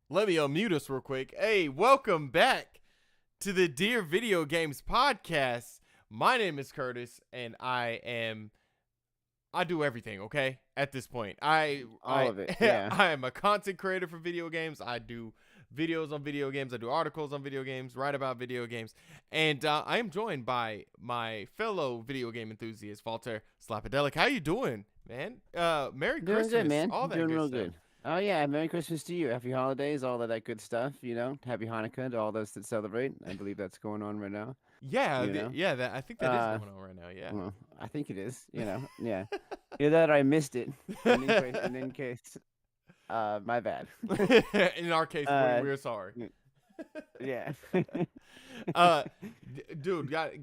Let me unmute us real quick. Hey, welcome back to the Dear Video Games podcast. My name is Curtis, and I do everything. Okay, at this point, I All I of it, yeah. I am a content creator for video games. I do videos on video games. I do articles on video games. Write about video games, and I am joined by my fellow video game enthusiast, Voltaire Slapadelic. How you doing, man? Merry Doing good, Christmas, man. all that Doing good real stuff. good. Oh yeah, Merry Christmas to you. Happy holidays, all of that good stuff. Happy Hanukkah to all those that celebrate. I believe that's going on right now. Yeah, You know, I think that is uh, going on right now. Yeah. well, I think it is. Yeah. Either that or I missed it. And in case, my bad. In our case, uh, we're sorry. y- yeah. uh, Dude, got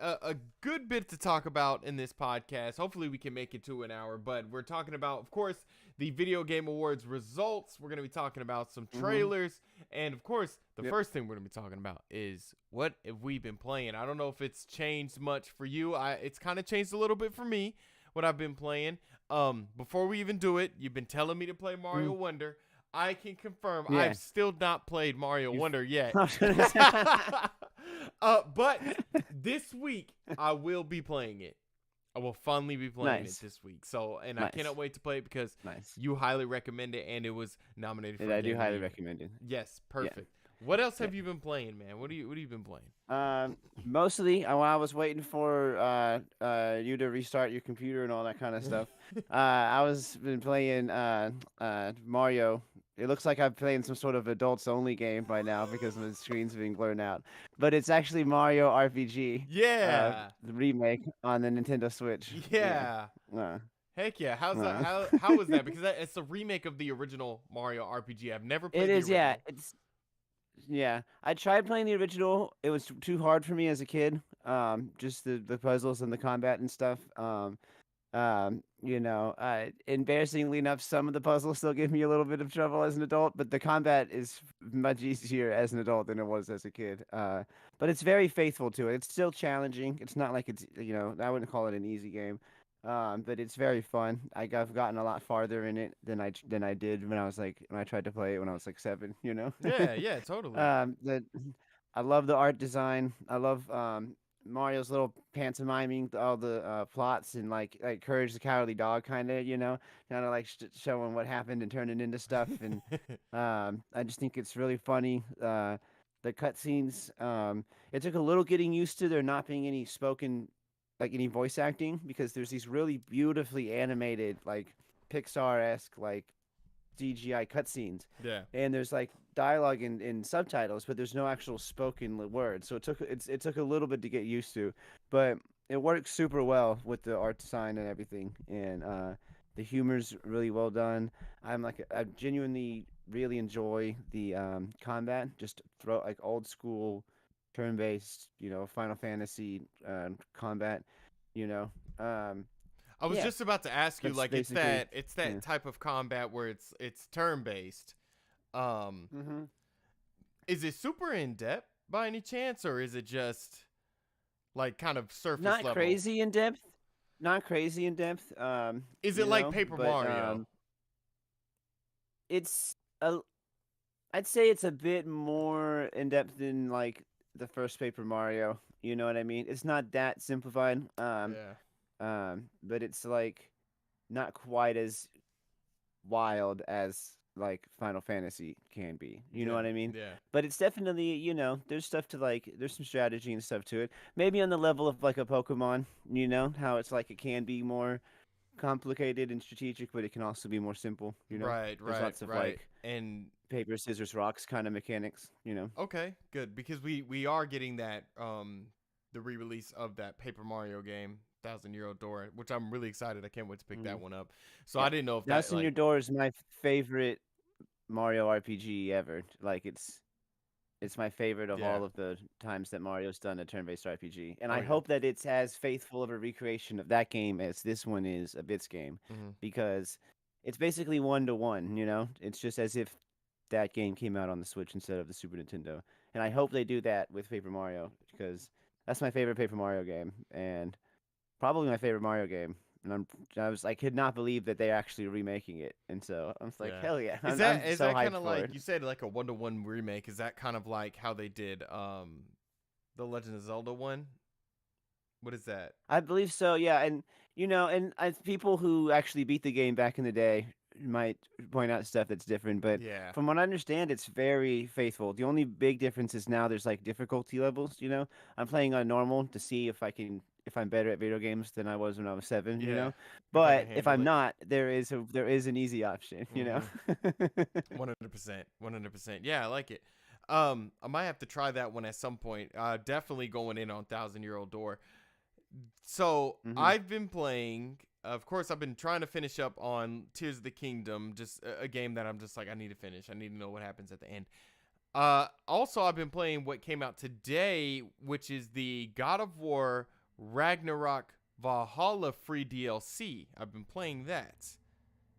a good bit to talk about in this podcast. Hopefully, we can make it to an hour. But we're talking about, of course, the Video Game Awards results. We're gonna be talking about some hmm trailers, and of course, the Yep. first thing we're gonna be talking about is what have we been playing. I don't know if it's changed much for you. It's kind of changed a little bit for me. What I've been playing. Before we even do it, you've been telling me to play Mario Mm, Wonder. I can confirm yeah. I've still not played Mario You. Wonder yet. I was gonna say- But this week I will be playing it. I will finally be playing it Nice. this week. So, and I Nice. cannot wait to play it because Nice. you highly recommend it, and it was nominated for And I do Game of the highly Year. recommend it. Yes, Yeah. perfect. What else Yeah. have you been playing, man? What have you been playing? Mostly, while I was waiting for you to restart your computer and all that kind of stuff, I was been playing Mario. It looks like I'm playing some sort of adults only game right now because the screen's being blurred out. But it's actually Mario RPG, Yeah, the remake on the Nintendo Switch. Yeah. yeah. Uh, Heck yeah! How's that? uh. How was that? Because it's a remake of the original Mario RPG. I've never It played the is, yeah. original. Yeah. I tried playing the original. It was too hard for me as a kid. Just the puzzles and the combat and stuff. Embarrassingly enough, some of the puzzles still give me a little bit of trouble as an adult, but the combat is much easier as an adult than it was as a kid. But it's very faithful to it. It's still challenging. It's not like I wouldn't call it an easy game. But it's very fun. I've gotten a lot farther in it than I did when I tried to play it when I was like 7. Yeah, yeah, totally. The I love the art design. I love Mario's little pantomiming all the plots and like Courage the Cowardly Dog kind of like showing what happened and turning into stuff. And I just think it's really funny. The cutscenes. It took a little getting used to there not being any spoken, like any voice acting, because there's these really beautifully animated, like Pixar-esque, like CGI cutscenes, Yeah. and there's like dialogue in subtitles, but there's no actual spoken words. So it took a little bit to get used to, but it works super well with the art design and everything, and the humor's really well done. I genuinely really enjoy the combat, just throw like old school turn-based, Final Fantasy combat, you know. Um, I was yeah, just about to ask you, that's like, basically it's yeah. that type of combat where it's turn based. Um, hmm is it super in depth by any chance, or is it just like kind of surface Not level? crazy in depth. Not crazy in depth. Is it like Paper But Mario? it's a. I'd say it's a bit more in depth than like the first Paper Mario. You know what I mean? It's not that simplified. Yeah. But it's like not quite as wild as like Final Fantasy can be. You know Yeah. what I mean? Yeah. But it's definitely, there's stuff to like, there's some strategy and stuff to it. Maybe on the level of like a Pokemon, how it's like it can be more complicated and strategic, but it can also be more simple. Right. There's Right. lots of Right. like And paper, scissors, rocks kind of mechanics. okay, good, because we are getting that the re-release of that Paper Mario game, Thousand Year Old Door, which I'm really excited. I can't wait to pick that Mhm. one up. So Yeah. I didn't know if that Thousand Your like Door is my favorite Mario RPG ever. Like it's my favorite of yeah. all of the times that Mario's done a turn-based RPG. And Oh I yeah. hope that it's as faithful of a recreation of that game as this one is a Bits game, Hmm. because it's basically 1-to-1. It's just as if that game came out on the Switch instead of the Super Nintendo. And I hope they do that with Paper Mario, because that's my favorite Paper Mario game and probably my favorite Mario game. and I could not believe that they're actually remaking it, and so I was like, Yeah. hell yeah, Is I'm that is so that hyped kind of for it. like you said like a 1-to-1 remake? Is that kind of like how they did the Legend of Zelda one? What is that? I believe so, yeah, and people who actually beat the game back in the day might point out stuff that's different, but Yeah. from what I understand, it's very faithful. The only big difference is now there's like difficulty levels. I'm playing on normal to see if I'm better at video games than I was when I was 7. Yeah. If I can But if handle I'm it. not, there is an easy option. Mhm. 100%. 100%. Yeah, I like it. I might have to try that one at some point. Definitely going in on Thousand Year Old Door. So hmm I've been playing. Of course, I've been trying to finish up on Tears of the Kingdom, just a game that I'm just like I need to finish. I need to know what happens at the end. Also, I've been playing what came out today, which is the God of War Ragnarok Valhalla free DLC. I've been playing that.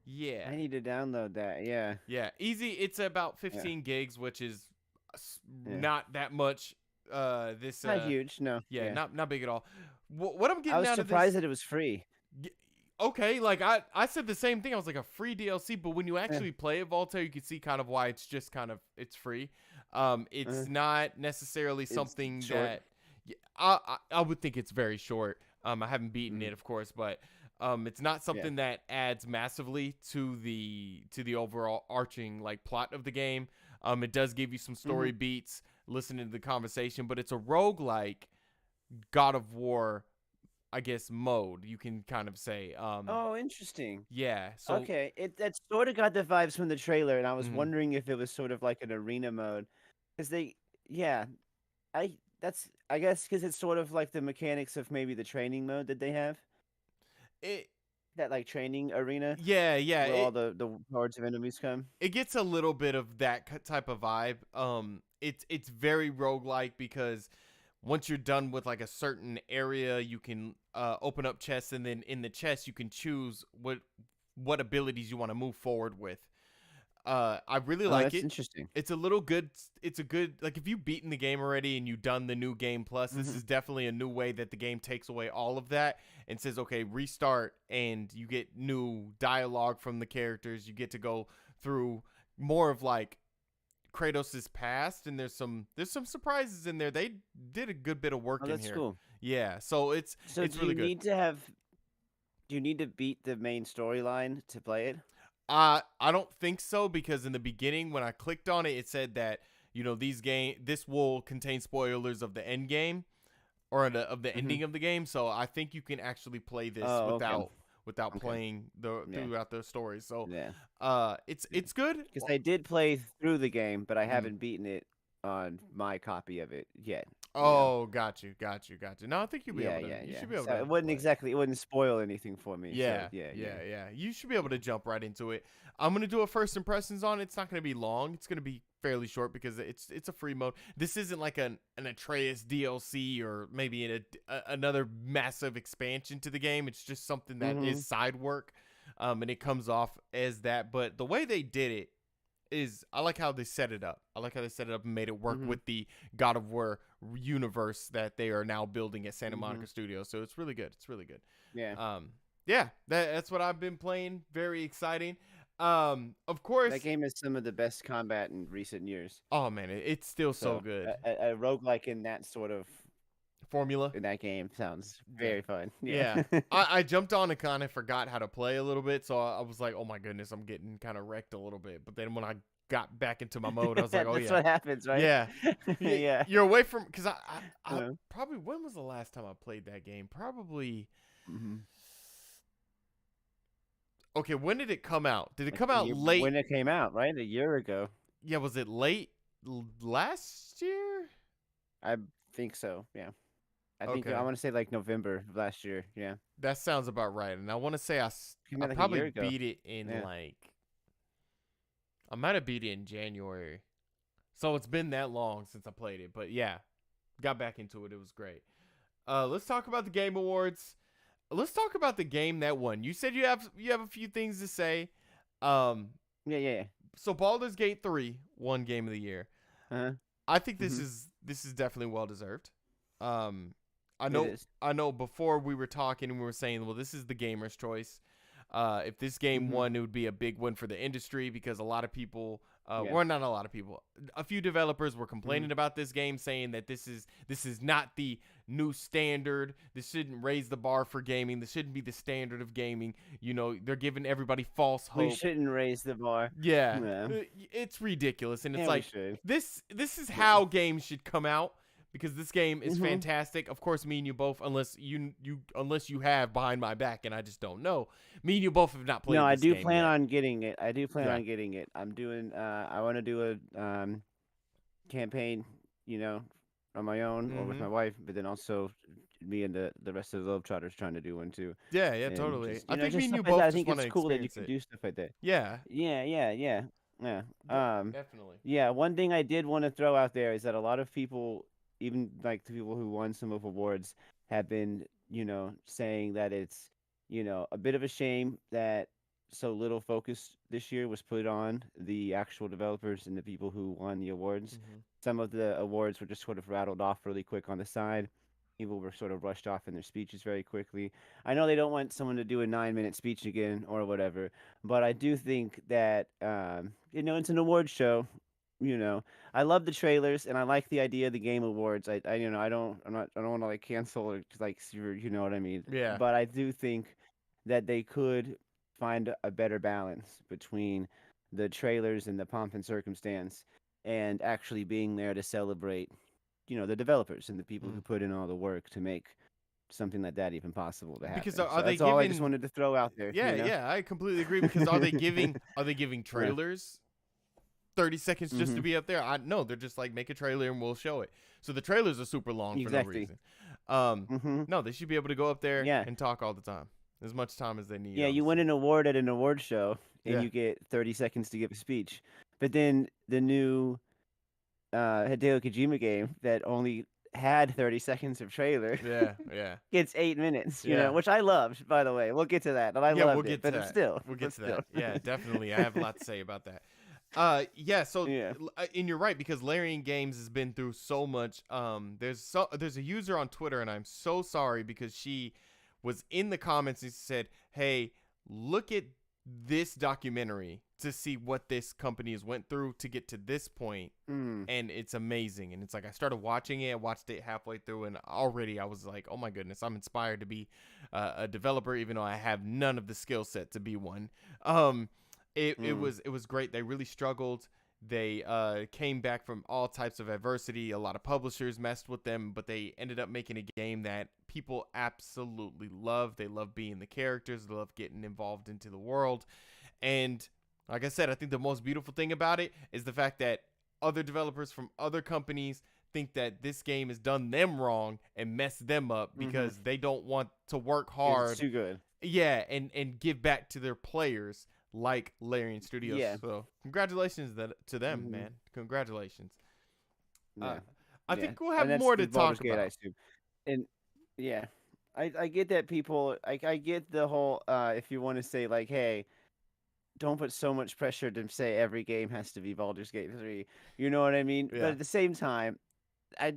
Yeah, I need to download that. Yeah, yeah, easy. It's about yeah, 15 gigs, which is yeah. not that much. This Not huge, no. yeah, Yeah, not big at all. What I'm I getting was out of this, surprised that it was free. y- okay, like I said the same thing. I was like a free DLC, but when you Yeah, actually play it, Voltaire, you can see kind of why it's just kind of it's free. uh, It's not necessarily it's something short. that I would think it's very short. I haven't beaten Mhm, it, of course, but it's not yeah. something that adds massively to the overall arching like plot of the game. It does give you some hmm story beats, listening to the conversation, but it's a roguelike God of War, I guess, mode, you can kind of say. Oh, interesting. Yeah, so Okay, that sort of got the vibes from the trailer, and I was mhm. wondering if it was sort of like an arena mode, because yeah, I guess because it's sort of like the mechanics of maybe the training mode that they have, it that like training arena yeah, yeah, where all the hordes of enemies come. it gets a little bit of that type of vibe. It's very roguelike because once you're done with like a certain area, you can open up chests, and then in the chest you can choose what abilities you want to move forward with. I really Oh, like that's it. interesting. It's a little good. It's a good, like, if you've beaten the game already and you've done the new game plus, this hmm is definitely a new way that the game takes away all of that and says, okay, restart, and you get new dialogue from the characters. You get to go through more of like Kratos's past, and there's some surprises in there. They did a good bit of Oh, work in that's here. cool. Yeah, so it's So, it's really good. do you need to beat the main storyline to play it? I don't think so, because in the beginning when I clicked on it, it said that this will contain spoilers of the end game, or of the hmm ending of the game. So I think you can actually play this Oh, okay, without okay, playing the yeah, throughout the story. So yeah. Yeah. it's good. Because I did play through the game, but I Mhm. haven't beaten it on my copy of it yet. You know? Oh, got you. No, I think you'll be Yeah, able to. yeah, You yeah. should be able So to it play. wouldn't spoil anything for me. So Yeah, yeah, yeah. yeah. You should be able to jump right into it. I'm gonna do a first impressions on it. It's not gonna be long. It's gonna be fairly short because it's a free mode. This isn't like an Atreus DLC or maybe another massive expansion to the game. It's just something that hmm is side work, and it comes off as that. But the way they did it is, I like how they set it up. I like how they set it up and made it work hmm with the God of War universe that they are now building at Santa hmm Monica Studios. So it's really good. It's really good. Yeah. Um, yeah, that's what I've been playing. Very exciting. Of That course. game is some of the best combat in recent years. Oh man, it's still so So good. a roguelike Formula. in that game sounds Yeah, very fun. Yeah. yeah. I jumped on and kind of forgot how to play a little bit, so I was like, oh my goodness, I'm getting kind of wrecked a little bit. But then when I got back into my mode, I was like, oh That's yeah, what happens, right? yeah. Yeah. You're away from, because I Uh, probably, when was the last time I played that game? Probably. mhm. Okay, when did it come out? Did it Like come out late? when it came out, right? A year ago. Yeah, was it late last year? I think so. Yeah. I Okay, want to say like November of last year. Yeah. that sounds about right. And I want to say Came I out like a probably year ago. beat it in Yeah. like, I might have beat it in January. So it's been that long since I played it. But yeah, got back into it. It was great. Let's talk about the Game Awards. Let's talk about the game that won. You said you have a few things to say. Um, Yeah, yeah. so Baldur's Gate 3 won Game of the Year. Uh-huh. I think this Mhm. is this is definitely well deserved. Um, I It know is. I know before we were talking and we were saying, well, this is the gamer's choice. If this game Mm-hmm. won, it would be a big win for the industry because a lot of people, Yeah. well, not a lot of people, a few developers were Mm-hmm. complaining about this game, saying that this is not the new standard. This shouldn't raise the bar for gaming. This shouldn't be the standard of gaming. You know, they're giving everybody false We hope. shouldn't raise the bar. Yeah, Yeah. it's ridiculous, and it's Yeah, we like should. this is Yeah. how games should come out because this game is Mm-hmm. fantastic. Of course, me and you both, unless you have behind my back, and I just don't know. Me and you both have not No, played I this do game plan yet. on getting it. I do plan Yeah. on getting it. I'm doing. I want to do a campaign. You know, on my own or with Mm-hmm. my wife, but then also me and the rest of the Globetrotters trying to do one too. Yeah, yeah, And totally. just I think me just and stuff you like that. both I just think want to it's cool that you experience can it. do stuff like that. Yeah, Yeah. definitely. Yeah. One thing I did want to throw out there is that a lot of people, even like the people who won some of awards, have been, saying that it's, a bit of a shame that so little focus this year was put on the actual developers and the people who won the awards. Mm-hmm. Some of the awards were just sort of rattled off really quick on the side. People were sort of rushed off in their speeches very quickly. I know they don't want someone to do a 9-minute speech again or whatever, but I do think that it's an award show. You know, I love the trailers and I like the idea of the game awards. I don't want to like cancel or like you know what I mean. Yeah. But I do think that they could find a better balance between the trailers and the pomp and circumstance and actually being there to celebrate, the developers and the people who Mm. put in all the work to make something like that even possible to Because happen. are So they that's all I just giving? wanted to throw out there, Yeah, yeah, I completely agree. Because are they giving Yeah. trailers 30 seconds just to Mhm. be up there? I no, they're just like make a trailer and we'll show it. So the trailers are super long for no Exactly. reason. Mhm. No, they should be able to go up there Yeah. and talk all the time, as much time as they need. Yeah, you win Honestly. an award at an award show and Yeah, you get 30 seconds to give a speech. But then the new Hideo Kojima game that only had 30 seconds of trailer yeah, yeah, gets 8 minutes, yeah. which I loved, by the way. We'll get to that, and I Yeah, we'll loved it. get to But it's that. still, We'll get but to that. still. Yeah, definitely. I have a lot to say about that. Yeah. So, Yeah. and you're right because Larian Games has been through so much. There's a user on Twitter, and I'm so sorry because she was in the comments and said, "Hey, look at this documentary to see what this company has went through to get to this point." Mm. And it's amazing. And it's like I started watching it, I watched it halfway through, and already I was like, oh my goodness, I'm inspired to be a developer, even though I have none of the skill set to be one. It was great. They really struggled. They came back from all types of adversity. A lot of publishers messed with them, but they ended up making a game that people absolutely love. They love being the characters. They love getting involved into the world. And like I said, I think the most beautiful thing about it is the fact that other developers from other companies think that this game has done them wrong and messed them up because they don't want to work It's hard. too good. Yeah, and give back to their players like Larian Studios. Yeah. So congratulations to them, Mhm. man. Congratulations. Yeah. I Yeah. think we'll And have that's more the to Baldur's talk Gate, I about. assume. And yeah. I get that people I get the whole if you want to say like, hey, don't put so much pressure to say every game has to be Baldur's Gate 3. You know what I mean? But Yeah. at the same time, I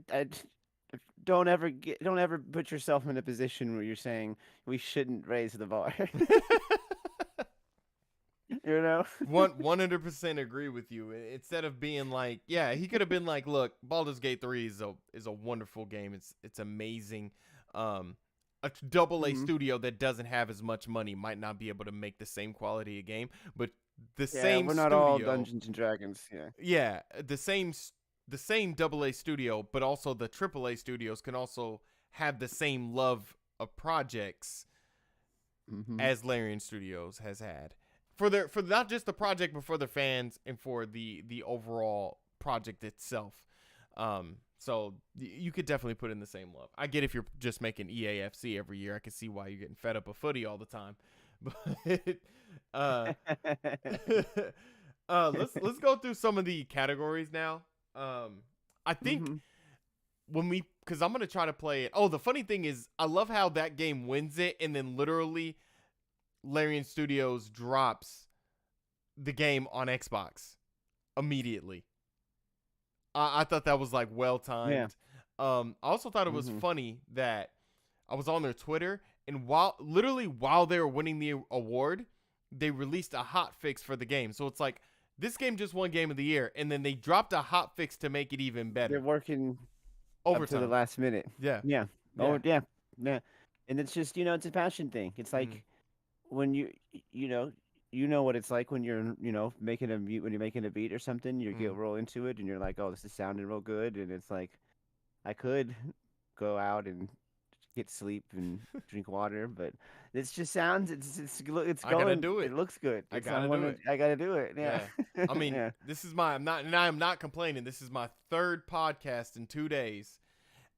don't ever put yourself in a position where you're saying we shouldn't raise the bar. You know? 100% agree with you. Instead of being like, yeah, he could have been like, look, Baldur's Gate 3 is a wonderful game. It's amazing. A double A Mhm. studio that doesn't have as much money might not be able to make the same quality of game, but the Yeah, same we're not all studio, Dungeons and Dragons. Yeah. yeah, the same double A studio, but also the triple A studios can also have the same love of projects Mm-hmm. as Larian Studios has had for not just the project but for the fans and for the overall project itself. So you could definitely put in the same love. I get if you're just making EAFC every year, I can see why you're getting fed up of footy all the time. But let's go through some of the categories now. I think Mm-hmm. because I'm gonna try to play it. Oh, the funny thing is, I love how that game wins it, and then literally, Larian Studios drops the game on Xbox immediately. I thought that was like well Yeah. timed. I also thought it was Mm-hmm. funny that I was on their Twitter, and while they were winning the award, they released a hot fix for the game. So it's like this game just won Game of the Year, and then they dropped a hot fix to make it even They're better. working up to the Overtime. last minute. Yeah. Yeah. Yeah. Oh, yeah. Yeah. And it's just, it's a passion thing. It's Mm. like when you know, you know what it's like when you're, making a beat, when you're making a beat or something, you get Mm. real into it and you're like, oh, this is sounding real good. And it's like, I could go out and get sleep and drink water, but it just sounds, it's I gotta going, do it it. looks good. I It's, gotta do it. I gotta do it. Yeah. Yeah. I mean, Yeah. this is my I'm not complaining. This is my third podcast in 2 days.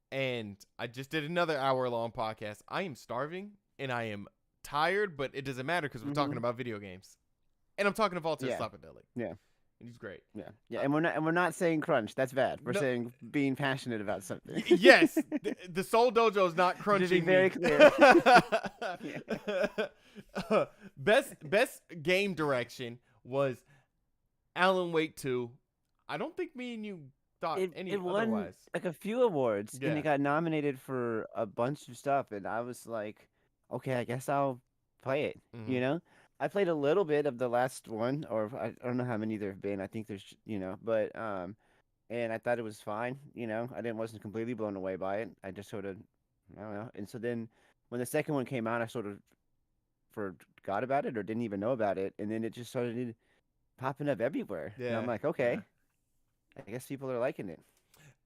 And I just did another hour-long podcast. I am starving and I am tired, but it doesn't matter because we're talking about video games. And I'm talking to Voltaire Yeah. Slapadelic. Yeah. And he's great. Yeah. Yeah. And we're not saying crunch. That's bad. We're No. saying being passionate about something. Yes, the Soul Dojo is not crunching very me. clear. Best game direction was Alan Wake 2. I don't think me and you thought any it won otherwise. like a few awards Yeah. and it got nominated for a bunch of stuff and I was like, okay, I guess I'll play it. Mhm. I played a little bit of the last one, or I don't know how many there have been. I think there's, but and I thought it was fine. I wasn't completely blown away by it. I just sort of, I don't know. And so then when the second one came out, I sort of forgot about it or didn't even know about it, and then it just started popping up everywhere. And I'm Yeah, like, okay, I guess people are liking it.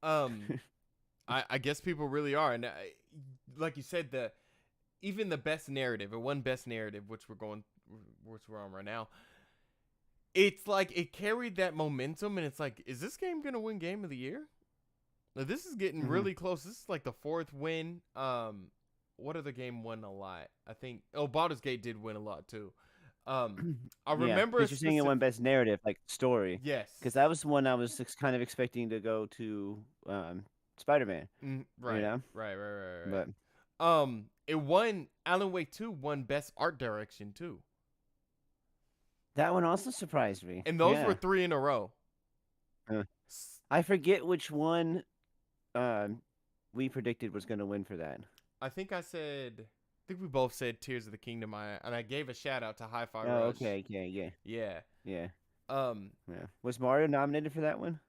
I guess people really are, and like you said, even the best narrative, or one best narrative, which we're on right now. It's like it carried that momentum, and it's like, is this game gonna win Game of the Year? Now, this is getting really close. This is like the fourth win. What other game won a lot? I think Baldur's Gate did win a lot too. I remember you're saying it won best narrative, like story. Yes, because that was the one I was kind of expecting to go to Spider-Man. right, right. But it won. Alan Wake 2 won best art direction too, that one also surprised me. and those were 3 in a row. I forget which one we predicted was going to win for that. I think we both said Tears of the Kingdom. And I gave a shout out to Hi-Fi Rush. Oh, okay, yeah. Yeah. Yeah. Was Mario nominated for that one?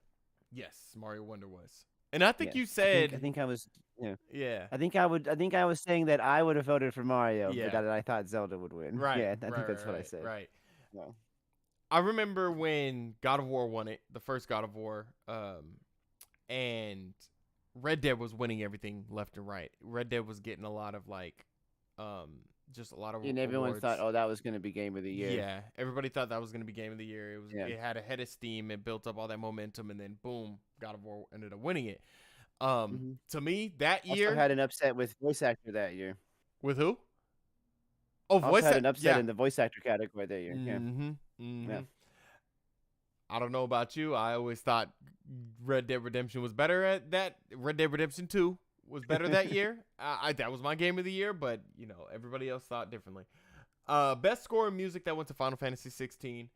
Yes, Mario Wonder was. And I think Yeah. you said I think I was. Yeah. Yeah. I think I was saying that I would have voted for Mario, Yeah. but that I thought Zelda would win. Right. Yeah, I think that's what I said. Right. No. I remember when God of War won it, the first God of War, and Red Dead was winning everything left and right. Red Dead was getting a lot of just a lot of And everyone awards. thought, oh, that was going to be Game of the Year. Yeah, everybody thought that was going to be Game of the Year. It had a head of steam. It built up all that momentum, and then boom, God of War ended up winning it. To me, that year Also had an upset with voice actor that year. with who? Oh, Also had an upset in the voice actor category that year. Yeah. I don't know about you. I always thought Red Dead Redemption was better at that. Red Dead Redemption 2 was better that year. That was my Game of the Year, but everybody else thought differently. Best score in music that went to Final Fantasy 16.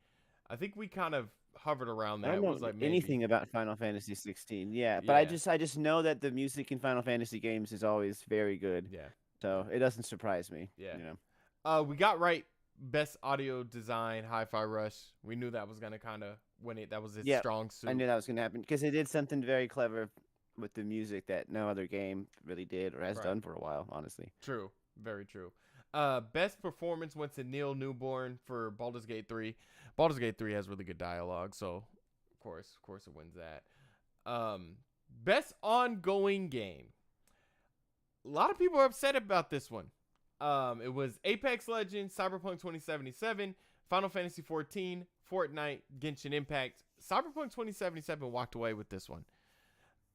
I think we kind of hovered around that. I don't It was know like maybe. anything about Final Fantasy 16. Yeah, but I just know that the music in Final Fantasy games is always very good. Yeah. So it doesn't surprise me. Yeah. We got right. Best audio design, Hi-Fi Rush. We knew that was gonna kind of win it. That was its strong suit. I knew that was gonna happen because it did something very clever with the music that no other game really did or has done for a while. Honestly. True. Very true. Best performance went to Neil Newborn for Baldur's Gate 3. Baldur's Gate 3 has really good dialogue, so of course it wins that. Best ongoing game. A lot of people are upset about this one. It was Apex Legends, Cyberpunk 2077, Final Fantasy 14, Fortnite, Genshin Impact. Cyberpunk 2077 walked away with this one.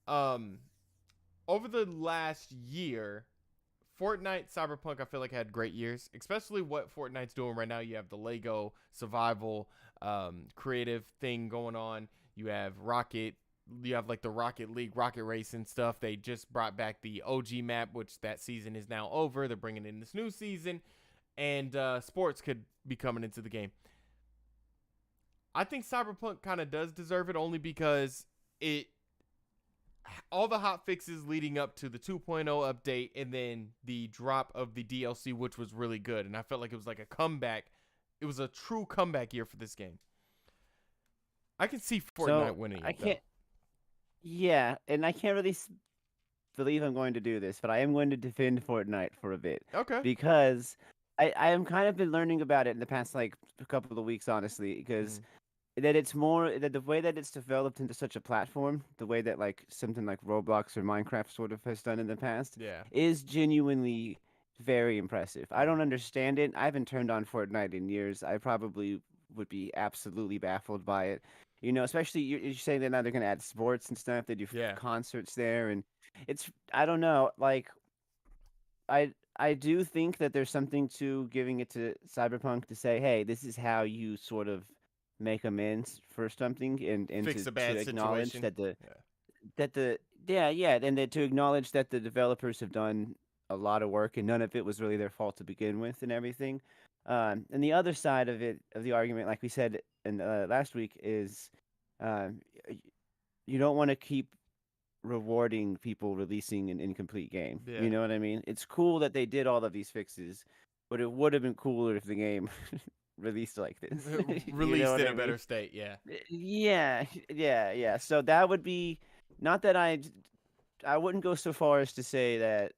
Over the last year, Fortnite, Cyberpunk, I feel like had great years, especially what Fortnite's doing right now. You have the Lego survival, creative thing going on. You have Rocket. You have like the Rocket League, Rocket Racing stuff. They just brought back the OG map, which that season is now over. They're bringing in this new season, and sports could be coming into the game. I think Cyberpunk kind of does deserve it only because all the hot fixes leading up to the 2.0 update, and then the drop of the DLC, which was really good. And I felt like it was like a comeback. It was a true comeback year for this game. I can see So Fortnite winning I it though. can't. Yeah, and I can't really believe I'm going to do this, but I am going to defend Fortnite for a bit Okay. because I am kind of been learning about it in the past like a couple of weeks, honestly, because Mm, that it's more that the way that it's developed into such a platform, the way that like something like Roblox or Minecraft sort of has done in the past, yeah. is genuinely very impressive. I Yeah. don't understand it. I haven't turned on Fortnite in years. I probably would be absolutely baffled by it. Especially you're saying that now they're going to add sports and stuff. They do Yeah. concerts there, and it's I don't know. Like I do think that there's something to giving it to Cyberpunk to say, hey, this is how you sort of make amends for something, and Fix a to bad acknowledge situation. that the Yeah. that the yeah, and then to acknowledge that the developers have done a lot of work and none of it was really their fault to begin with and everything. And the other side of it of the argument, like we said in last week, is um, y- you don't want to keep rewarding people releasing an incomplete game. You Yeah. know what I mean? It's cool that they did all of these fixes, but it would have been cooler if the game released like this. You know Released what in I a mean? better state. Yeah. Yeah, yeah. So that would be not that I wouldn't go so far as to say that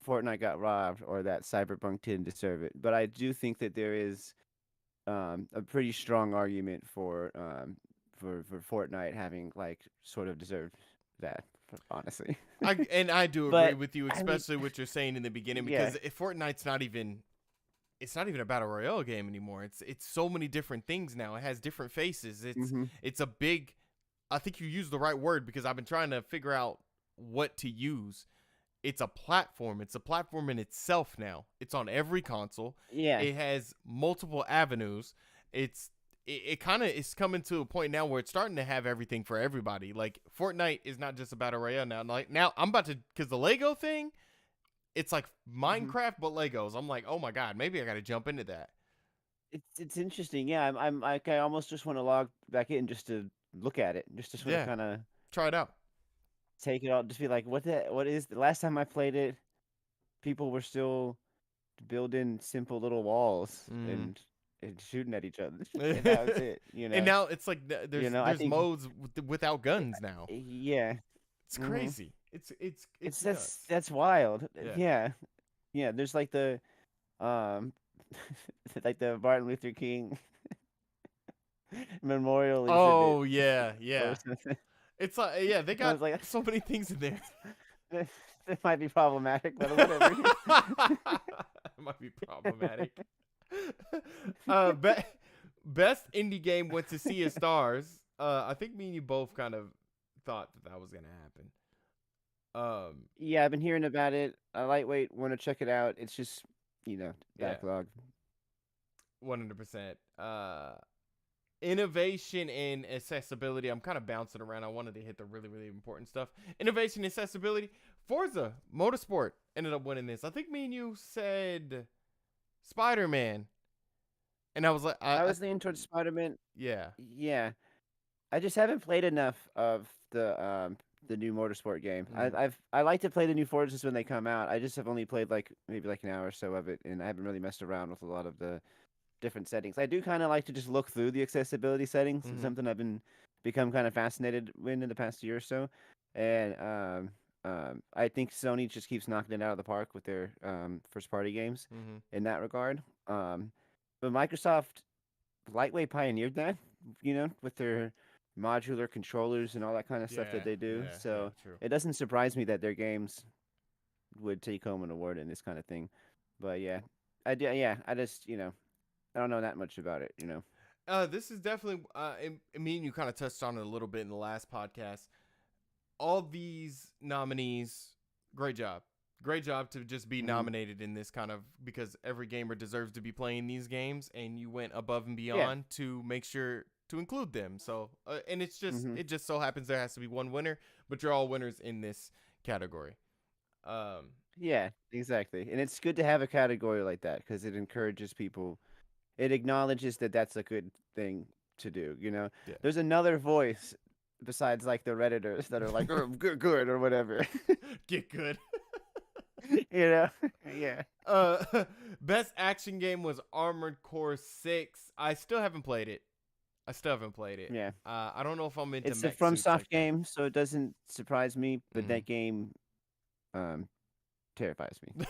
Fortnite got robbed or that Cyberpunk didn't deserve it, but I do think that there is a pretty strong argument for Fortnite having like sort of deserved that, honestly. I do agree But with you, I mean, especially what you're saying in the beginning, yeah. because if Fortnite's not even it's not even a battle royale game anymore. It's so many different things now. It has different faces. Hmm. It's a big. I think you used the right word because I've been trying to figure out what to use. It's a platform. It's a platform in itself now. It's on every console. Yeah. It has multiple avenues. It's it kind of is coming to a point now where it's starting to have everything for everybody. Like Fortnite is not just a battle royale now. Like now I'm about to because the Lego thing, it's like Hmm. Minecraft but Legos. I'm like, oh my god, maybe I got to jump into that. It's interesting. Yeah, I'm like I almost just want to log back in just to look at it, just to sort of Yeah, kind of try it out. take it all, just be like, what is the last time I played it? People were still building simple little walls Mm. and shooting at each other, and that was it. And now it's like I there's think, modes without guns now. yeah. It's Hmm. crazy. It's It's nuts. that's wild. Yeah. Yeah, yeah. There's like the um, like the Martin Luther King memorial exhibit Oh yeah, or yeah. something. It's like yeah, they I got was like, so many things in there. that, that might be problematic, but whatever. It might be problematic. Be- best indie game went to Sea of Stars. I think me and you both kind of thought that was gonna happen. Yeah, I've been hearing about it. I lightweight want to check it out. It's just Yeah, backlog. 100%. Innovation and accessibility. I'm kind of bouncing around. I wanted to hit the really, really important stuff. Innovation, accessibility. Forza Motorsport ended up winning this. I think me and you said Spider-Man, and I was like, I was leaning towards Spider-Man. yeah, Yeah, I just haven't played enough of the new Motorsport game. mm, I like to play the new Forzas when they come out. I just have only played like maybe like an hour or so of it, and I haven't really messed around with a lot of the different settings. I do kind of like to just look through the accessibility settings. It's mm-hmm, something I've been become kind of fascinated with in the past year or so, and I think Sony just keeps knocking it out of the park with their first party games mm-hmm, in that regard. But Microsoft lightweight pioneered that, with their modular controllers and all that kind of stuff that yeah, they do. yeah, yeah, So true. it doesn't surprise me that their games would take home an award in this kind of thing. But yeah, yeah, I just I don't know that much about it. This is definitely. Me and you kind of touched on it a little bit in the last podcast. All these nominees, great job. Great job to just be Hmm. nominated in this kind of because every gamer deserves to be playing these games, and you went above and Yeah. beyond to make sure to include them. So, and Hmm. it just so happens there has to be one winner, but you're all winners in this category. Um, Yeah, exactly. And it's good to have a category like that because it encourages people. It acknowledges that that's a good thing to do. yeah. There's another voice besides like the redditors that are like, oh, good or whatever. Get good. You know? Yeah. Best action game was Armored Core 6. I still haven't played it. Yeah. I don't know if I'm into It's a mech suits FromSoft like that. game, so it doesn't surprise me. But Mhm. that game um terrifies me.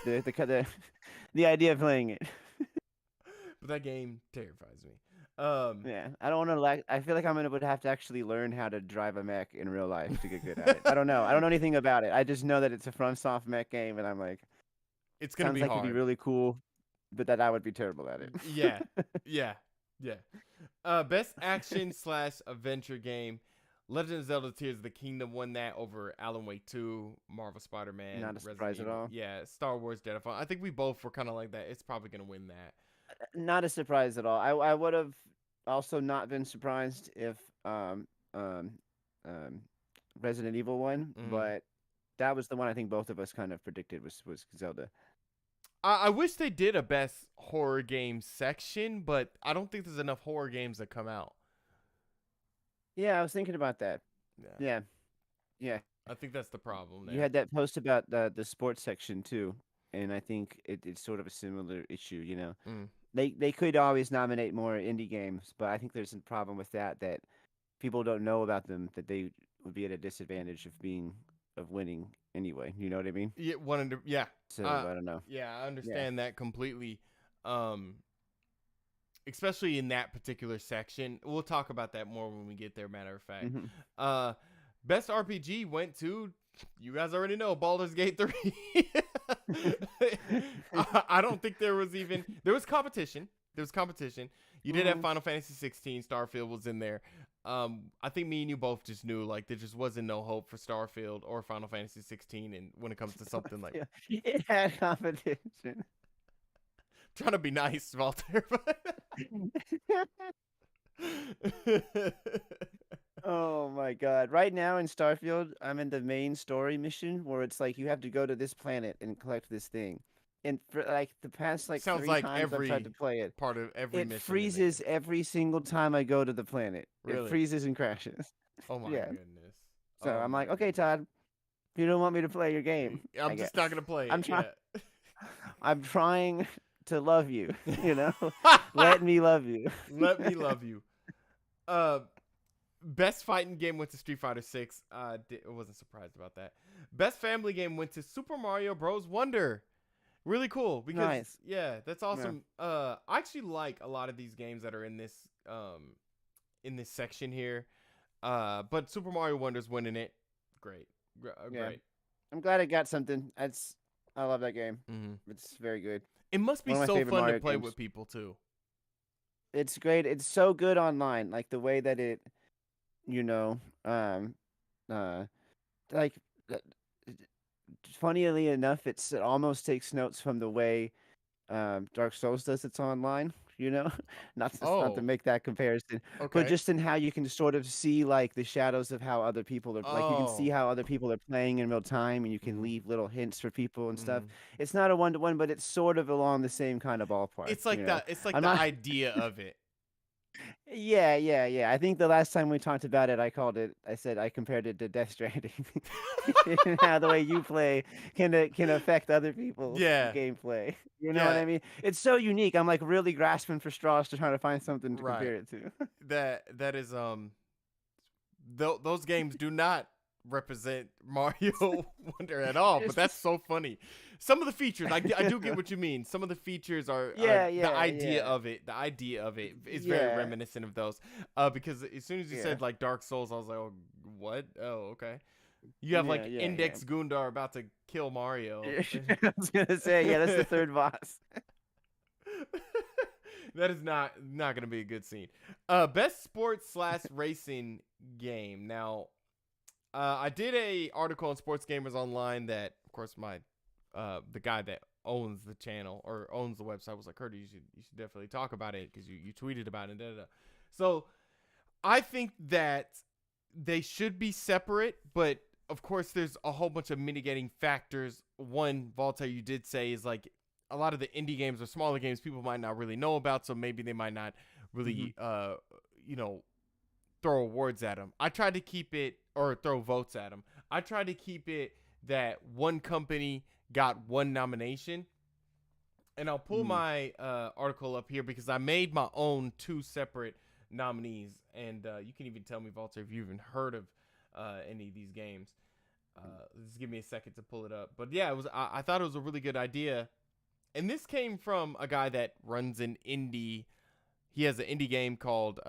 The idea of playing it. But that game terrifies me. Um, Yeah, I don't want to like. I feel like would have to actually learn how to drive a mech in real life to get good at it. I don't know. I don't know anything about it. I just know that it's a FromSoft mech game, and I'm like, it's gonna sounds be like it'd be hard. really cool, but that I would be terrible at it. Yeah, yeah, yeah. Best action slash adventure game. Legend of Zelda: Tears of the Kingdom won that over Alan Wake 2, Marvel Spider-Man, Not a Resident surprise at Evil. all. Yeah, Star Wars Jedi Fallen. I think we both were kind of like that. It's probably gonna win that. Not a surprise at all. I would have also not been surprised if um um Resident Evil won, Mhm. but that was the one I think both of us kind of predicted was Zelda. I wish they did a best horror game section, but I don't think there's enough horror games that come out. Yeah, I was thinking about that. Yeah, Yeah, yeah. I think that's the problem You there. had that post about the sports section too, and I think it's sort of a similar issue. Mm. They could always nominate more indie games, but I think there's a problem with that people don't know about them, that they would be at a disadvantage of winning anyway. You know what I mean? Yeah, wanted to. Yeah, So I don't know. yeah, I Yeah. understand that completely. Um, especially in that particular section. We'll talk about that more when we get there. Matter of fact, Hmm. uh, best RPG went to, you guys already know, Baldur's Gate 3. I don't think there was competition. There was competition. You did have Hmm. Final Fantasy 16. Starfield was in there. I think me and you both just knew like there just wasn't no hope for Starfield or Final Fantasy 16, and when it comes to something like, Yeah, it had competition. trying to be nice, Voltaire. Oh my god. Right now in Starfield, I'm in the main story mission where it's like you have to go to this planet and collect this thing. And for like the past like Sounds three like times I've tried to every play it, part of every it mission in the game. freezes every single time I go to the planet. It Really? freezes and crashes. Oh my Yeah. goodness. So Oh I'm my like, okay, goodness. Todd, you don't want me to play your game, I I'm guess. just not gonna play I'm it. trying. Yeah. I'm trying to love you. You know, let me love you. Let me love you. Uh, best fighting game went to Street Fighter 6. I wasn't surprised about that. Best family game went to Super Mario Bros. Wonder. Really cool because Nice. yeah, that's Yeah. awesome. I actually like a lot of these games that are in this section here. But Super Mario Wonder's winning it. Great. Yeah. Great. I'm glad it got something. I love that game. Hmm. It's very good. It must be One of my so favorite fun to Mario play with games. people too. It's great. It's so good online. Like the way that it, you know, uh, like, uh, funnily enough, it almost takes notes from the way Dark Souls does its online. You know, not to Oh, make that comparison, but okay. just in how you can sort of see like the shadows of how other people are, like you can see Oh. how other people are playing in real time, and you can Hmm. leave little hints for people and stuff. Hmm. It's not a one to one, but it's sort of along the same kind of ballpark. It's like the it's like I'm the not. idea of it. Yeah, yeah, yeah. I think the last time we talked about it, I said I compared it to Death Stranding, and how the way you play can affect other people's Yeah. gameplay. You know what Yeah. I mean? It's so unique. I'm like really grasping for straws to try to find something to Right. compare it to. That is those games do not represent Mario Wonder at all, but It's that's just so funny. Some of the features, I do get what you mean. Some of the features are yeah, the yeah, idea yeah, of it. The idea of it is very yeah, reminiscent of those. Because as soon as you yeah, said like Dark Souls, I was like, oh, what? Oh, okay. You have yeah, like yeah, yeah. Index Gundar about to kill Mario. I was gonna say, yeah, that's the third boss. That is not gonna be a good scene. Best sports slash racing game. Now, I did a article on Sports Gamers Online that, of course, my the guy that owns the channel or owns the website was like, Curdy, you should definitely talk about it because you tweeted about it. Da, da, da. So I think that they should be separate, but of course, there's a whole bunch of mitigating factors. One, Voltaire, you did say is like a lot of the indie games or smaller games people might not really know about, so maybe they might not Hmm. really, you know, throw awards at them. I tried to keep it, or throw votes at them. I tried to keep it that one company got one nomination. And I'll pull Mm. my article up here because I made my own 2 separate nominees. And you can even tell me, Voltaire, if you've even heard of any of these games. Just give me a second to pull it up. But yeah, I thought it was a really good idea. And this came from a guy that runs an indie. He has an indie game called,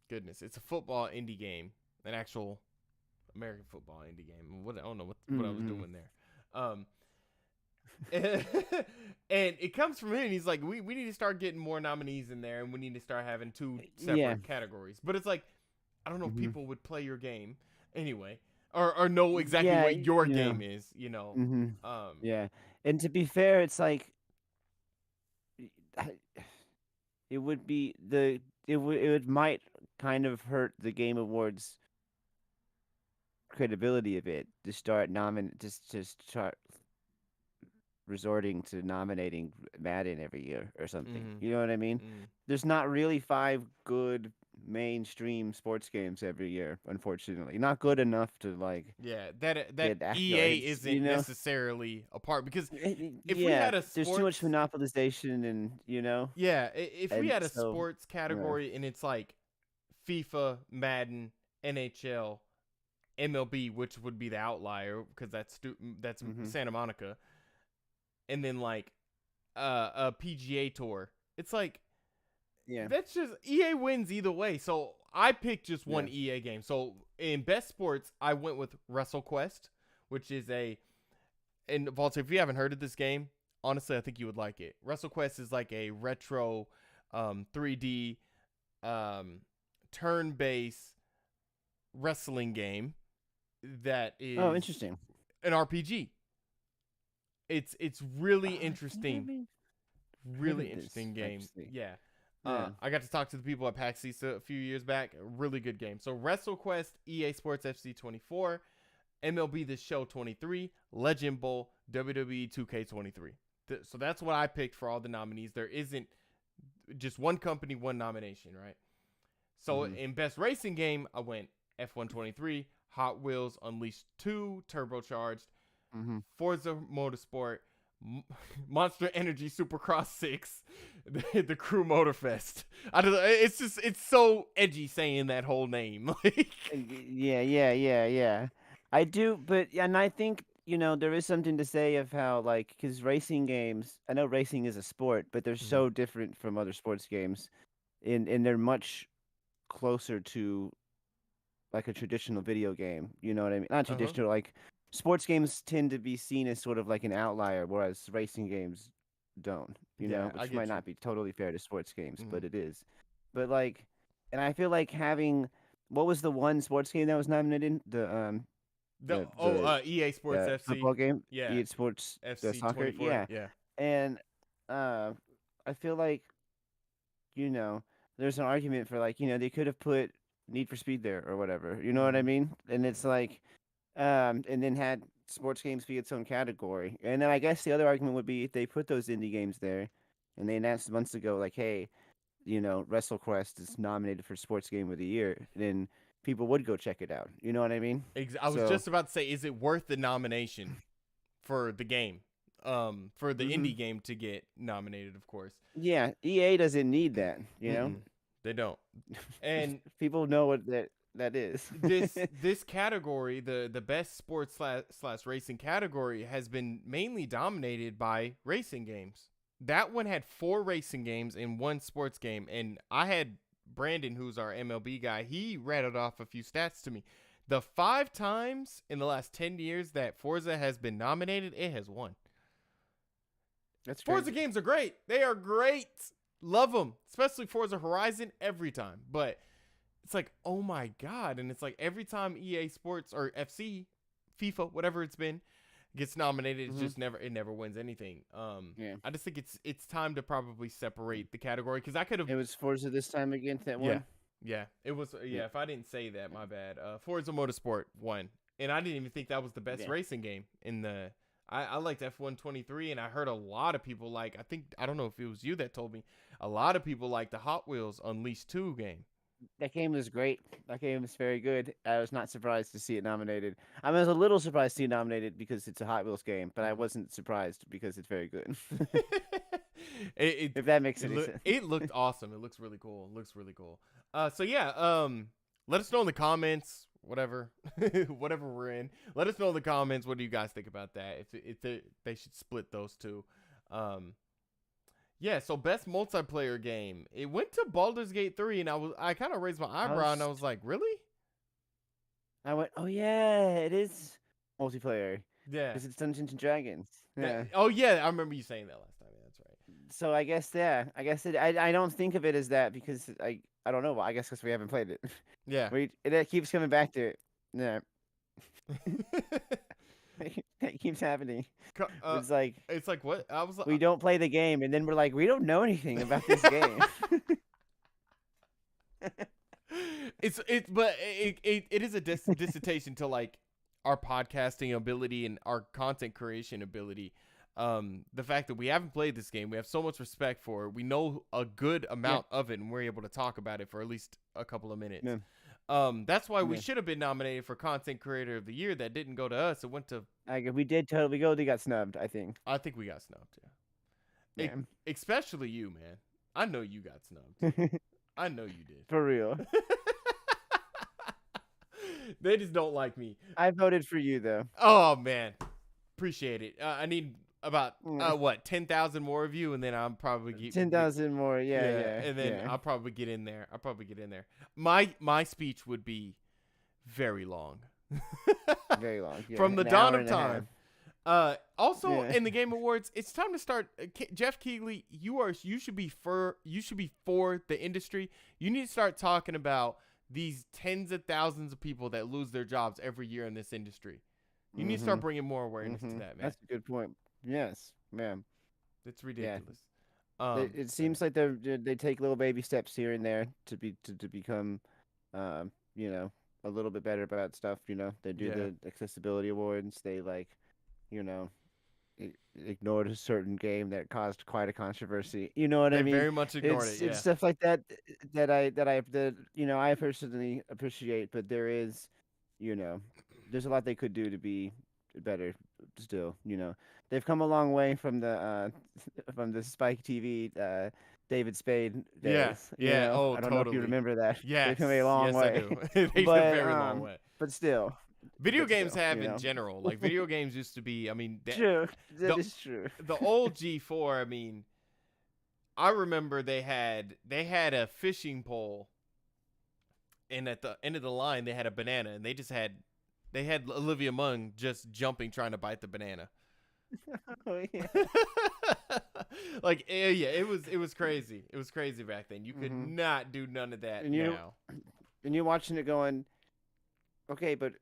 it's a football indie game, an actual American football indie game. I don't know what I was doing there. And it comes from him. And he's like, we need to start getting more nominees in there, and we need to start having 2 separate categories. But it's like, I don't know if people would play your game anyway, or know exactly what your game is, you know. Yeah, and to be fair, it's like it would be it might kind of hurt the Game Awards credibility a bit to start start resorting to nominating Madden every year or something. You know what I mean? There's not really 5 good mainstream sports games every year, unfortunately. Not good enough to like that get EA accolades, isn't necessarily a part, because if we yeah, had a there's too much monopolization, and if we and had a so sports category and it's like FIFA, Madden, NHL, MLB, which would be the outlier because that's Santa Monica, and then like a PGA Tour. It's like, that's just EA wins either way. So I picked just one EA game. So in best sports, I went with WrestleQuest, which is and Voltaire, if you haven't heard of this game, honestly, I think you would like it. WrestleQuest is like a retro 3D turn-based wrestling game that is interesting. an RPG. It's really interesting. Really interesting game. Yeah. I got to talk to the people at PAX East a few years back. A really good game. So WrestleQuest, EA Sports FC 24, MLB The Show 23, Legend Bowl, WWE 2K23. So that's what I picked for all the nominees. There isn't just one company, one nomination, right? So in best racing game, I went F123, Hot Wheels Unleashed 2, Turbocharged, Forza Motorsport, Monster Energy Supercross 6, the Crew Motorfest. It's so edgy saying that whole name. Yeah. I do, and I think there is something to say of how, like, because racing games, I know racing is a sport, but they're so different from other sports games, and they're much closer to like a traditional video game. You know what I mean? Not traditional, like sports games tend to be seen as sort of like an outlier, whereas racing games don't. Which might not be totally fair to sports games, but it is. But like, and I feel like what was the one sports game that was nominated? EA Sports FC football game. Yeah, EA Sports FC soccer. 24. Yeah. And I feel like there's an argument for like they could have put Need for Speed there or whatever. You know what I mean? And it's like, and then had sports games be its own category. And then I guess the other argument would be if they put those indie games there, and they announced months ago, like, hey, WrestleQuest is nominated for Sports Game of the Year, then people would go check it out. You know what I mean? I was just about to say, is it worth the nomination for the game? For the indie game to get nominated, of course. Yeah, EA doesn't need that, They don't. And people know what that is. this category, the best sports slash racing category, has been mainly dominated by racing games. That one had 4 racing games and 1 sports game, and I had Brandon, who's our MLB guy, he rattled off a few stats to me. The 5 times in the last 10 years that Forza has been nominated, it has won. That's Forza games are great. They are great. Love them, especially Forza Horizon every time. But it's like, oh my God. And it's like every time EA Sports or FC, FIFA, whatever it's been, gets nominated, it's just never wins anything. I just think it's time to probably separate the category, because I could have. It was Forza this time against that one. Yeah, it was. Yeah, if I didn't say that, my bad. Forza Motorsport won, and I didn't even think that was the best racing game in the. I liked F123, and I heard a lot of people like. I don't know if it was you that told me. A lot of people like the Hot Wheels Unleashed 2 game. That game was great. That game was very good. I was not surprised to see it nominated. I was a little surprised to see it nominated because it's a Hot Wheels game, but I Mhm. wasn't surprised because it's very good. it, If that makes any sense. it looked awesome. It looks really cool. It looks really cool. So yeah, let us know in the comments, whatever, whatever we're in. Let us know in the comments. What do you guys think about that? If they should split those two. Um, yeah. So best multiplayer game. It went to Baldur's Gate 3, and I kind of raised my I eyebrow, and I was, was like, really? I went, oh yeah, it is multiplayer Yeah. because it's Dungeons and Dragons. Yeah. Oh yeah, I remember you saying that last time. Yeah, that's right. So I guess yeah, I guess I don't think of it as that because I don't know. I guess because we haven't played it. Yeah. It keeps coming back to it. Yeah, it keeps happening. uh, It's like it's like what I was. we don't play the game, and then we're like, we don't know anything about this game. But it is a dissertation to like our podcasting ability and our content creation ability. The fact that we haven't played this game, we have so much respect for it. We know a good Yeah, amount of it, and we're able to talk about it for at least a couple of minutes. yeah, That's why we yeah. should have been nominated for Content Creator of the Year. That didn't go to us. It went to. We did totally go. They got snubbed. I think. I think we got snubbed. Yeah. Yeah, Especially you, man. I know you got snubbed. I know you did. for real. They just don't like me. I voted for you though. Oh man, appreciate it. I need about Mm. what 10,000 more of you, and then I'm probably 10,000 more. Yeah, yeah, and then yeah. I'll probably get in there. I'll probably get in there. My speech would be very long. Very long. Yeah, From the an dawn hour of and a half. time. Also Yeah. in the Game Awards, it's time to start. Jeff Keighley, you should be for the industry. You need to start talking about these tens of thousands of people that lose their jobs every year in this industry. You need to start bringing more awareness to that, man. That's a good point. Yes, man. It's Yeah. ridiculous. It seems like they take little baby steps here and there to become, you know, a little bit better about stuff. You know, they do yeah, the accessibility awards. They like, you know, ignored a certain game that caused quite a controversy. You know what I they mean? very much ignored it. It's Yeah, stuff like that that you know I personally appreciate, but there is, you know, there's a lot they could do to be better still. You know, they've come a long way from the Spike TV David Spade yeah, days. You yeah. know, Oh, I don't know if you totally. remember that. They've Yes, come a long yes, I way, do. They a but very long way. but still, Video games have you in know, general, like video games used to be. I mean, true. That the is true. the old G4. I mean, I remember they had a fishing pole, and at the end of the line they had a banana, and they had Olivia Munn just jumping trying to bite the banana. Oh yeah. Like yeah, it was crazy. It was crazy back then. You could hmm not do none of that And you now. and you're watching it going, okay, but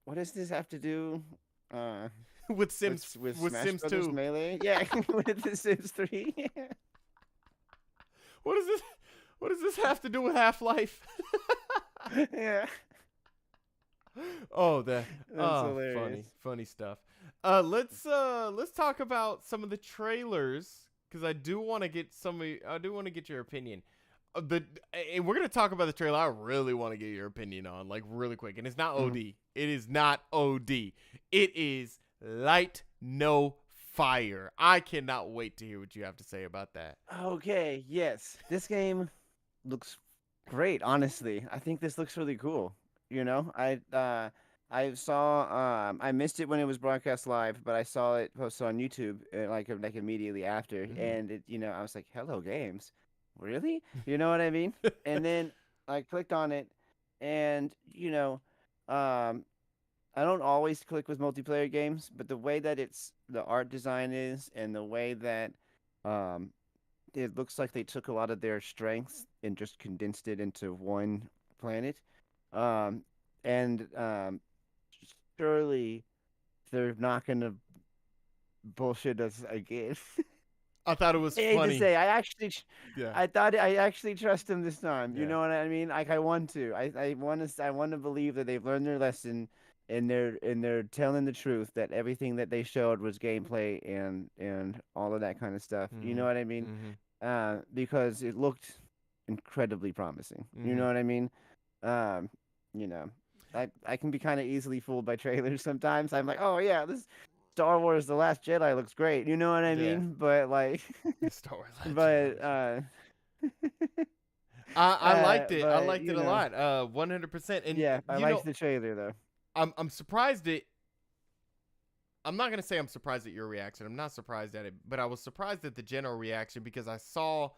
what does this have to do With Sims with with Smash Sims Brothers 2. Melee? Yeah, with the Sims 3. What is this? What does this have to do with Half-Life? Yeah, Oh, that that's funny, hilarious. funny stuff. Let's talk about some of the trailers because I do want to get I do want to get your opinion. And we're gonna talk about the trailer. I really want to get your opinion on, like really quick. And it's not Mhm. OD. It is not OD. It is Light No Fire. I cannot wait to hear what you have to say about that. Okay, yes, this game looks great. Honestly, I think this looks really cool. You know, I saw I missed it when it was broadcast live, but I saw it posted on YouTube like immediately after, Mhm. and it I was like, "Hello Games, really?" You know what I mean? And then I clicked on it, and um, I don't always click with multiplayer games, but the way that the art design is, and the way that um it looks like they took a lot of their strengths and just condensed it into one planet. Um, and surely they're not gonna bullshit us again. I thought it was I hate to funny. say, Yeah, I actually trust them this time. You yeah. know what I mean? Like I want to. I want to believe that they've learned their lesson and they're telling the truth that everything that they showed was gameplay and all of that kind of stuff. You know Mhm. what I mean? Mhm. Because it looked incredibly promising. You Mm-hmm. know what I mean? Um, you know, I can be kind of easily fooled by trailers sometimes. I'm like, oh yeah, this Star Wars: The Last Jedi looks great. You know what I Yeah. mean? But like, Star Wars Legend. but I liked it. I but liked it you a know, lot. 100%. And yeah, I you liked know, the trailer though. I'm surprised it. I'm not gonna say I'm surprised at your reaction. I'm not surprised at it, but I was surprised at the general reaction because I saw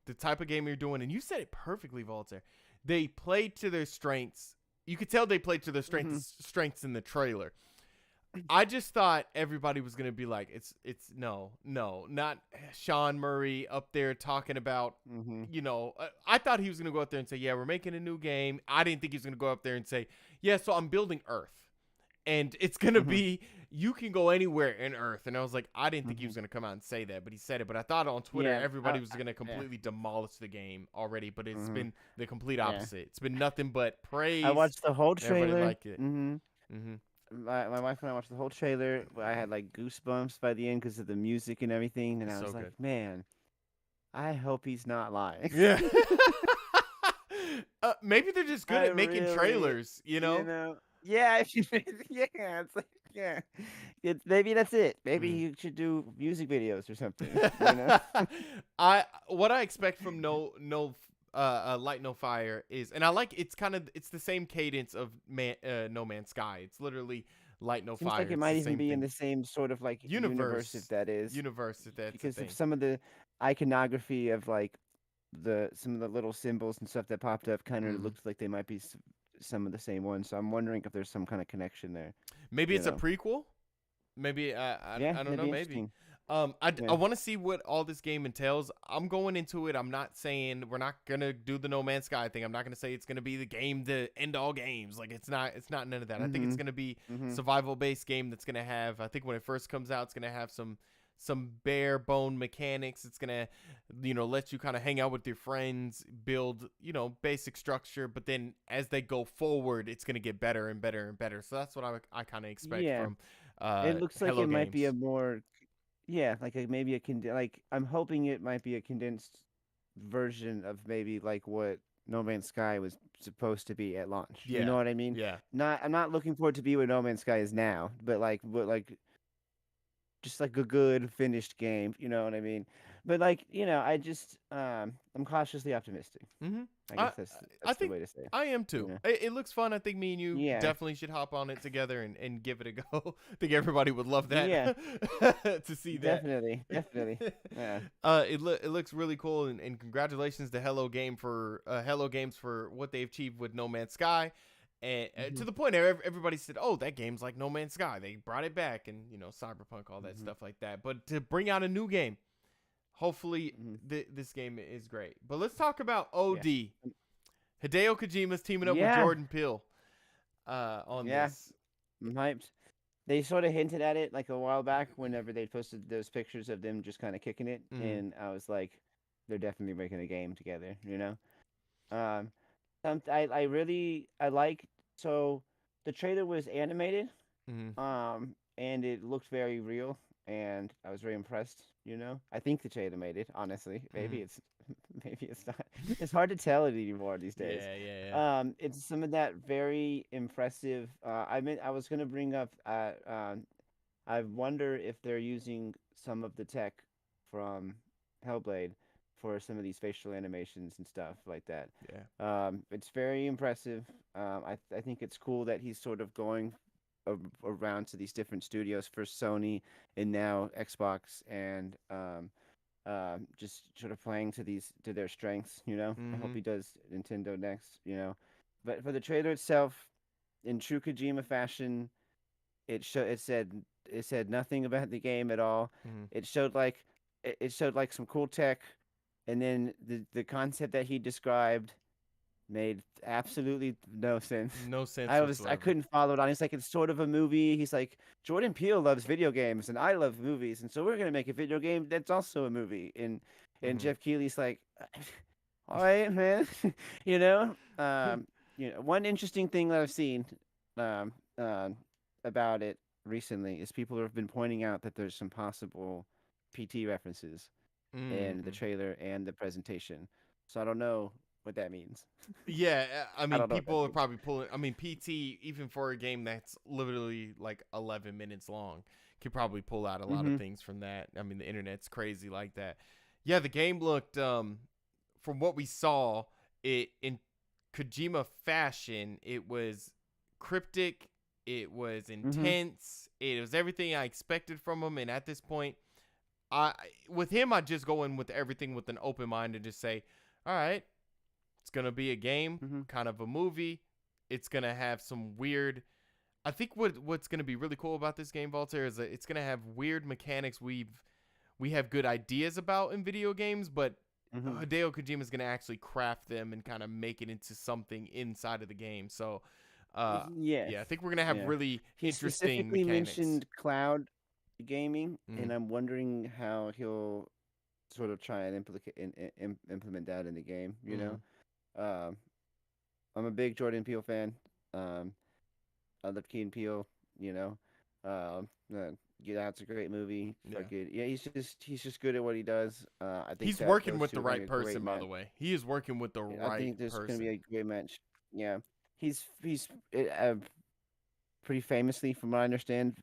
the type of game you're doing, and you said it perfectly, Voltaire. They played to their strengths. You could tell they played to their Hmm. strengths in the trailer. I just thought everybody was gonna be like, it's no, not Sean Murray up there talking about, Hmm. I thought he was gonna go up there and say, yeah, we're making a new game. I didn't think he was gonna go up there and say, yeah, so I'm building Earth, and it's gonna Hmm. be you can go anywhere in Earth. And I was like, I didn't think he Hmm. was gonna come out and say that, but he said it. But I thought on Twitter Yeah. everybody was gonna Yeah. completely demolish the game already, but it's Hmm. been the complete Yeah. opposite. It's been nothing but I praise. watched the whole And everybody trailer. liked it. Hmm. Mm-hmm. My wife and I watched the whole trailer. I had like goosebumps by the end because of the music and everything, and It's I so was like, good. man, I hope he's not lying. Yeah. Maybe they're just good I at making really, trailers, you know? yeah, if you, yeah, it's like, yeah, it's maybe that's it. Maybe Mm. you should do music videos or something. You know? What I expect from Light No Fire is, and I like it's the same cadence of No Man's Sky. It's literally Light No Seems like Fire. it It's the might even same be in thing. the same sort of like universe, if Universe, that is, universe. If that's a because of thing. some of the iconography of like the some of the little symbols and stuff that popped up kind of Hmm. looked like they might be some of the same ones. So I'm wondering if there's some kind of connection there. Maybe You it's a know? prequel. Maybe Yeah, I don't that'd know. be Maybe. interesting. I Yeah. want to see what all this game entails. I'm going into it. I'm not saying we're not gonna do the No Man's Sky thing. I'm not gonna say it's gonna be the game to end all games. Like it's not. It's not none of that. I think it's Mhm. gonna be Mhm. survival based game that's gonna have. I think when it first comes out, it's gonna have some bare bone mechanics. It's gonna let you kind of hang out with your friends, build basic structure. But then as they go forward, it's gonna get better and better and better. So that's what I kind of expect Yeah. from It looks like Hello it might be a Games. more yeah, like maybe a like I'm hoping it might be a condensed version of maybe like what No Man's Sky was supposed to be at launch. You know Yeah, what I mean? yeah. Not I'm not looking for it to be what No Man's Sky is now, but like just like a good finished game, you know what I mean? But like, I just I'm cautiously optimistic. Hmm. I I guess that's I the think way to say it. I am too. Yeah. It looks fun. I think me and you Yeah. definitely should hop on it together and give it a go. I think everybody would love that Yeah, to see that. definitely. Definitely. Yeah. It looks really cool, and congratulations to Hello Games for what they achieved with No Man's Sky. And Hmm. to the point where everybody said, "Oh, that game's like No Man's Sky." They brought it back, and Cyberpunk, all that Hmm. stuff like that. But to bring out a new game, hopefully Hmm. this game is great. But let's talk about Yeah. OD. Hideo Kojima's teaming up with Yeah. Jordan Peele on Yeah. this. I'm hyped. They sort of hinted at it like a while back whenever they posted those pictures of them just kind of kicking it, Mm-hmm. and I was like, they're definitely making a game together, you know. Um, I really I like so the trailer was animated, Mm-hmm. and it looked very real, and I was very impressed. You know, I think the trailer made it. Honestly, Mm-hmm. maybe it's maybe it's not. It's hard to tell it anymore these days. Yeah, yeah, yeah. It's some of that very impressive. I was gonna bring up. I wonder if they're using some of the tech from Hellblade for some of these facial animations and stuff like that. Yeah. It's very impressive. I think it's cool that he's sort of going around to these different studios for Sony and now Xbox and just sort of playing to their strengths. You know, I hope Mm-hmm. he does Nintendo next. You know, but for the trailer itself, in true Kojima fashion, it said nothing about the game at all. Mm-hmm. It showed it showed like some cool tech, and then the concept that he described made absolutely no sense. No sense I whatsoever. couldn't follow it on. He's like it's sort of a movie. He's like Jordan Peele loves video games and I love movies, and so we're gonna make a video game that's also a movie. And Mm-hmm. Jeff Keighley's like, all right, man, you know. One interesting thing that I've seen, um, about it recently is people have been pointing out that there's some possible PT references in the Mm-hmm. trailer and the presentation. So I don't know what that means. Yeah, I I mean, don't know what that people are means. probably pulling. I mean, PT even for a game that's literally like 11 minutes long, could probably pull out a lot of Mhm. things from that. I mean, the internet's crazy like that. Yeah, the game looked, from what we saw, it in Kojima fashion, it was cryptic, it was Mhm. intense, it was everything I expected from him. And at this point, I with him, I just go in with everything with an open mind and just say, all right, it's gonna be a game, Mhm. kind of a movie. It's gonna have some weird. I think what's gonna be really cool about this game, Voltaire, is that it's gonna have weird mechanics we have good ideas about in video games, but Mhm. Hideo Kojima is gonna actually craft them and kind of make it into something inside of the game. So, Yeah. yeah, I think we're gonna have Yeah. really He interesting specifically mechanics. mentioned cloud gaming, Mm-hmm. and I'm wondering how he'll sort of try and implement that in the game. Mm-hmm. Um, I'm a big Jordan Peele fan. Um, I love Key and Peele. You know, Get Out's a great movie. Yeah. Fucking yeah, he's just good at what he does. I think He's that working those with the two are gonna be right a great person, by match. the way. He is working with the I right think this is gonna be a person. great match. Yeah, he's pretty famously, from what I understand,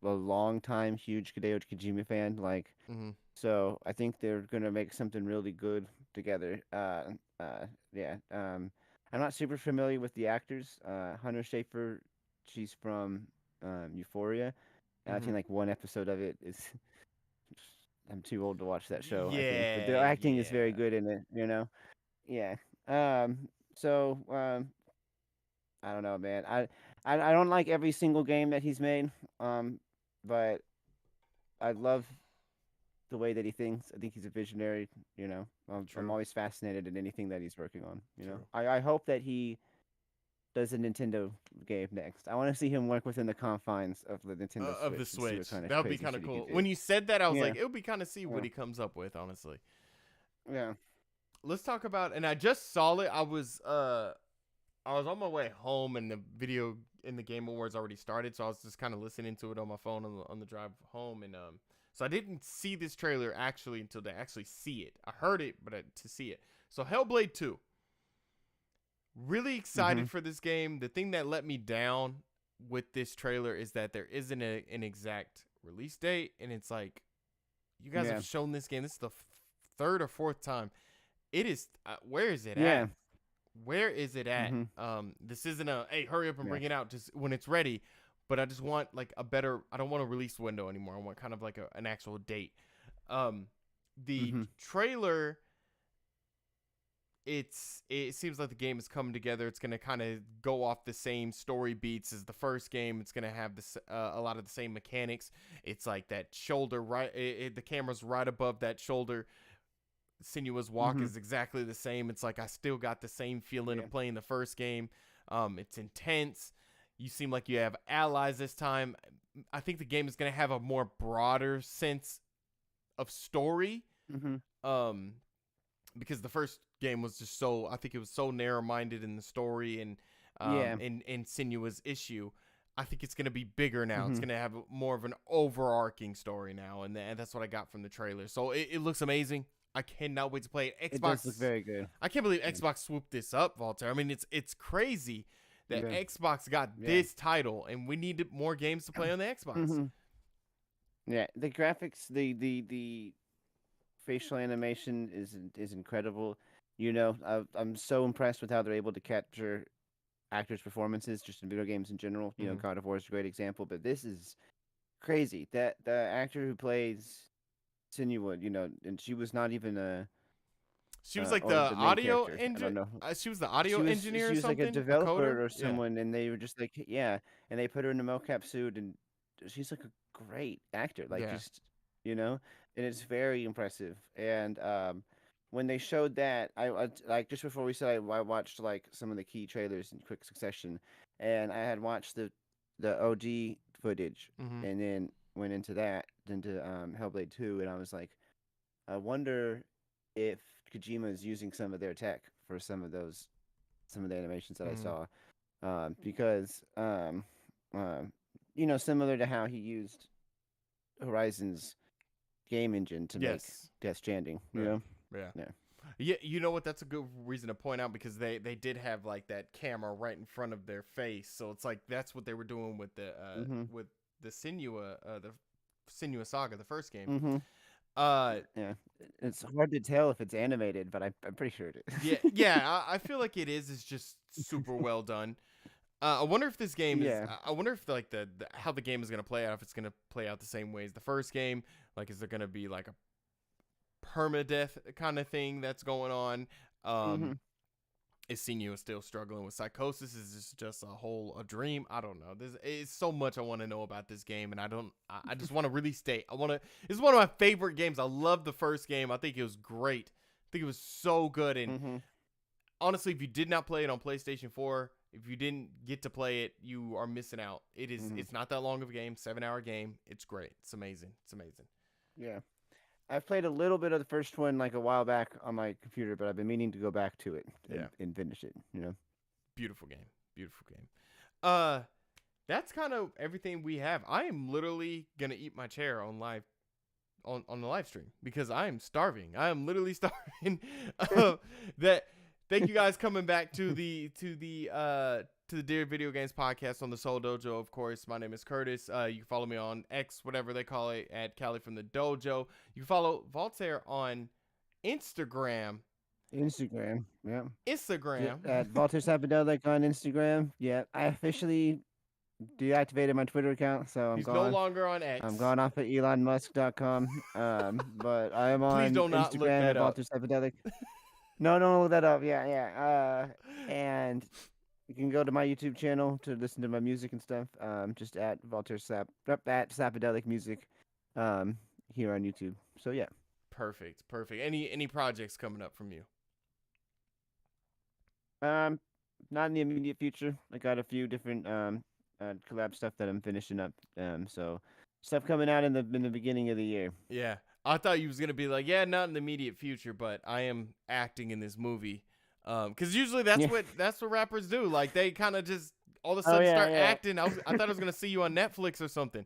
a long time huge Hideo Kojima fan. Like, Mm-hmm. so I think they're gonna make something really good together. Yeah. I'm not super familiar with the actors. Hunter Schafer, she's from Euphoria. And I've Mm-hmm. seen like one episode of it. Is I'm too old to watch that show, I think, but Yeah, their acting is very yeah. good in it. Yeah. So I don't know, man. I don't like every single game that he's made. Um, but I love the way that he thinks. I think he's a visionary. I'm True, always fascinated in anything that he's working on. true. I hope that he does a Nintendo game next. I want to see him work within the confines of the Nintendo Of the Switch and see what Switch. kind of That would be crazy kind of shit he could cool. do. When you said that, I was Yeah, like, it would be kind of see what yeah, he comes up with, honestly. yeah. Let's talk about, and I just saw it. I was on my way home, and the Game Awards already started, so I was just kind of listening to it on my phone on the drive home, and so I didn't see this trailer actually until they actually see it. I heard it, but to see it. So Hellblade 2. Really Mhm. excited for this game. The thing that let me down with this trailer is that there isn't an exact release date, and it's like you guys Yeah, have shown this game. This is the third or fourth time. It is. Where is it at? yeah. Where is it at? Mhm. This isn't a hey, hurry up and Yeah. bring it out just when it's ready. But I just want like a better. I don't want a release window anymore. I want kind of like an actual date. Um, the Mhm. trailer, it seems like the game is coming together. It's gonna kind of go off the same story beats as the first game. It's gonna have this a lot of the same mechanics. It's like that shoulder right. The camera's right above that shoulder. Sinuous walk Mhm. is exactly the same. It's like I still got the same feeling Yeah. of playing the first game. It's intense. You seem like you have allies this time. I think the game is gonna have a more broader sense of story. Mhm. Um, because the first game was just so I think it was so narrow minded in the story and Yeah. Sinuous issue. I think it's gonna be bigger now. It's Mhm. gonna have more of an overarching story now, and that's what I got from the trailer. So it looks amazing. I cannot wait to play it. It does look Xbox. very good. I can't believe Yeah. Xbox swooped this up, Voltaire. I mean, it's crazy that Yeah. Xbox got Yeah. this title, and we needed more games to play on the Xbox. Mhm. Yeah. The graphics, the facial animation is incredible. I'm so impressed with how they're able to capture actors' performances just in video games in general. Hmm. God of War is a great example, but this is crazy. That the actor who plays Sinuwood, and she was not even She was like or the the main audio character. I engine. don't know. She was the audio She was engineer she or was like a something, a coder. developer or Yeah. someone, and they were just like, yeah, and they put her in a mocap suit, and she's like a great actor, like Yeah. just you know, and it's very impressive. And when they showed that, like just before we said, I watched like some of the key trailers in quick succession, and I had watched the OG footage, Hmm. and then went into Hellblade 2, and I was like, I wonder if Kojima is using some of their tech for some of the animations that I Hmm. saw, because similar to how he used Horizon's game engine to make Yes. Death Stranding. Yeah. Yeah. Yeah, Yeah, you know what? That's a good reason to point out because they did have like that camera right in front of their face, so it's like that's what they were doing Mm-hmm. with the Senua Saga, the first game. Mm-hmm. Uh, Yeah. It's hard to tell if it's animated, but I'm pretty sure it is. yeah, I feel like it is. It's just super well done. I wonder if this game is. Yeah. I wonder if like the how the game is gonna play out. If it's gonna play out the same way as the first game. Like, is there gonna be like a permadeath kind of thing that's going on? Mm-hmm. Is Senua still struggling with psychosis? Is this just a dream? I don't know. There's it's so much I want to know about this game, and I just want to really stay. I want to. It's one of my favorite games. I love the first game. I think it was great. I think it was so good. And Mm-hmm. honestly, if you did not play it on PlayStation 4, if you didn't get to play it, you are missing out. It is. Mm-hmm. It's not that long of a game. 7-hour game. It's great. It's amazing. It's amazing. Yeah. I've played a little bit of the first one like a while back on my computer, but I've been meaning to go back to it Yeah. and finish it. You know. Beautiful game. Beautiful game. That's kind of everything we have. I am literally gonna eat my chair on on the live stream because I am starving. I am literally starving. That thank you guys coming back to the Dear Video Games podcast on the Seoul Dojo. Of course, my name is Curtis. You can follow me on X, whatever they call it, at Cali from the Dojo. You can follow Voltaire on Instagram. Instagram. Yeah. Instagram. At Voltaire Slapadelic on Instagram. Yeah. I officially deactivated my Twitter account, so I'm He's gone. no longer on X. I'm gone off at ElonMusk.com. But I am Please on do not look Instagram that at up. Voltaire Slapadelic. No, don't look that up. Yeah, yeah. And you can go to my YouTube channel to listen to my music and stuff. Just at at Slapadelic Music, here on YouTube. So yeah. Perfect. Any projects coming up from you? Not in the immediate future. I got a few different collab stuff that I'm finishing up. So stuff coming out in the beginning of the year. Yeah. I thought you was gonna be like, yeah, not in the immediate future, but I am acting in this movie. Because usually that's what rappers do. Like they kind of just all of a sudden start acting. I thought I was gonna see you on Netflix or something.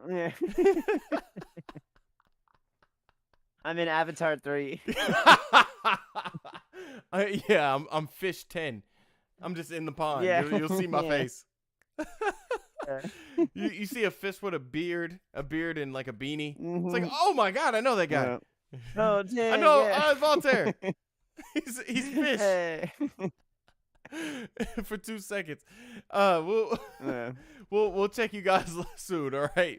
Yeah. I'm in Avatar 3. Yeah, I'm fish 10. I'm just in the pond. Yeah. You'll see my Yeah. face. You see a fish with a beard and like a beanie. It's like, oh my god, I know that guy. Oh, dang, I know yeah. Voltaire. He's fish Hey. for 2 seconds. We'll check you guys soon. All right.